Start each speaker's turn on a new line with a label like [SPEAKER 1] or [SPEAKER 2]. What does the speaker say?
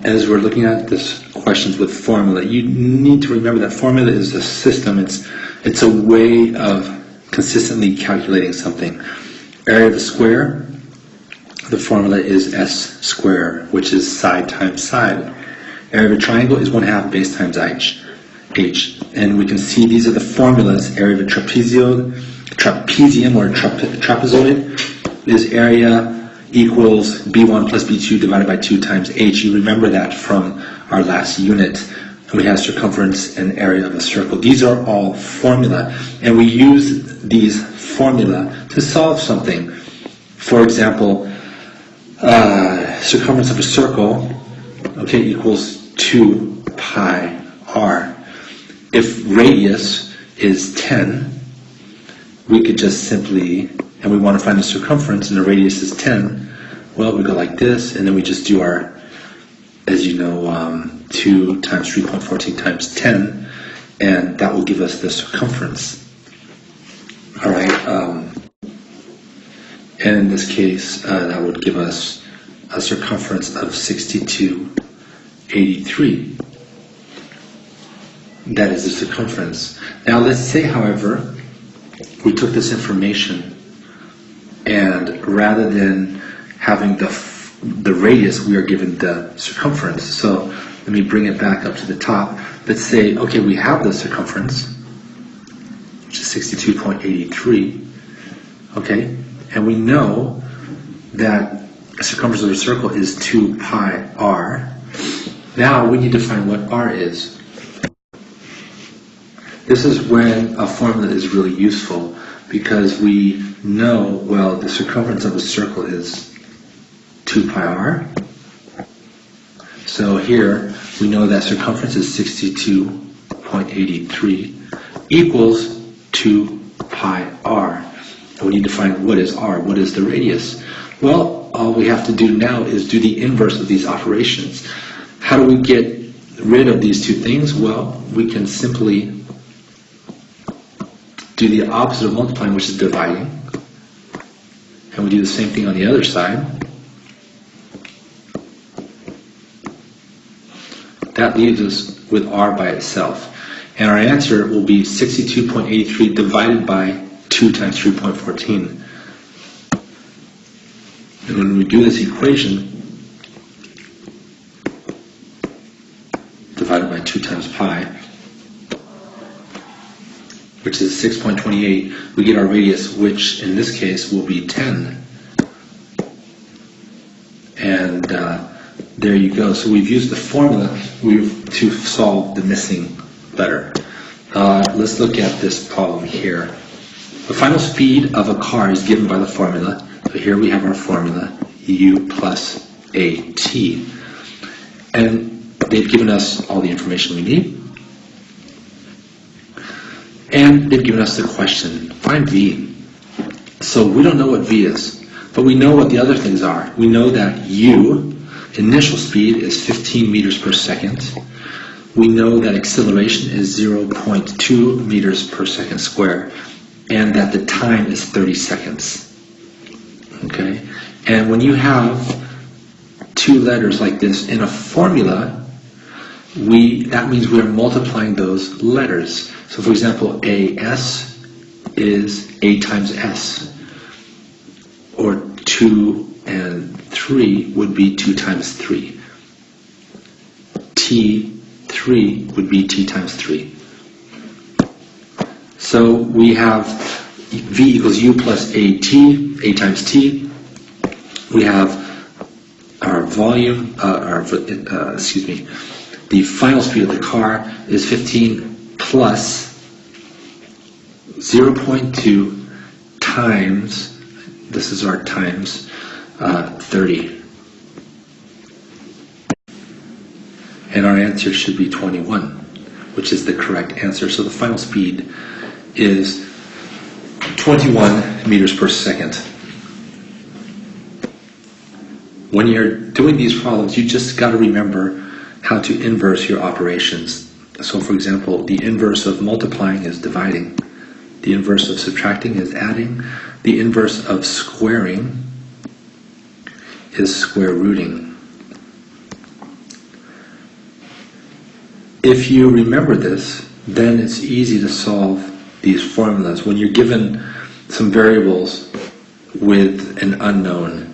[SPEAKER 1] as we're looking at this questions with formula, you need to remember that formula is a system. It's a way of consistently calculating something. Area of a square, the formula is s squared, which is side times side. Area of a triangle is 1/2 base times h. And we can see these are the formulas. Area of a trapezium or trapezoid is area equals b1 plus b2 divided by 2 times h. You remember that from our last unit. And we have circumference and area of a circle. These are all formula, and we use these formula to solve something. For example, circumference of a circle, okay, equals 2 pi r. If radius is 10, we could just simply, and we want to find the circumference and the radius is 10, well, we go like this, and then we just do our, as you know, 2 times 3.14 times 10, and that will give us the circumference. All right, and in this case, that would give us a circumference of 6283. That is the circumference. Now let's say, however, we took this information and rather than having the radius, we are given the circumference. So let me bring it back up to the top. Let's say, okay, we have the circumference, which is 62.83, okay, and we know that the circumference of a circle is 2 pi r. Now we need to find what r is. This is when a formula is really useful because we know, well, the circumference of a circle is 2 pi r. So here we know that circumference is 62.83 equals 2 pi r. And we need to find what is r, what is the radius. Well, all we have to do now is do the inverse of these operations. How do we get rid of these two things? Well, we can simply do the opposite of multiplying, which is dividing. And we do the same thing on the other side. That leaves us with r by itself. And our answer will be 62.83 divided by 2 times 3.14. And when we do this equation, divided by 2 times pi, which is 6.28, we get our radius, which in this case will be 10. And there you go. So we've used the formula to solve the missing letter. Let's look at this problem here. The final speed of a car is given by the formula. So here we have our formula, u plus at. And they've given us all the information we need. And they've given us the question, find v. So we don't know what v is, but we know what the other things are. We know that u, initial speed, is 15 meters per second. We know that acceleration is 0.2 meters per second square, and that the time is 30 seconds. Okay? And when you have two letters like this in a formula, that means we are multiplying those letters. So for example, AS is A times S, or 2 and 3 would be 2 times 3. T3 would be T times 3. So we have V equals U plus AT, A times T. We have our volume, the final speed of the car is 15 plus 0.2 times, this is our times, 30. And our answer should be 21, which is the correct answer. So the final speed is 21 meters per second. When you're doing these problems, you just got to remember how to inverse your operations. So for example, the inverse of multiplying is dividing. The inverse of subtracting is adding. The inverse of squaring is square rooting. if you remember this, then it's easy to solve these formulas. When you're given some variables with an unknown,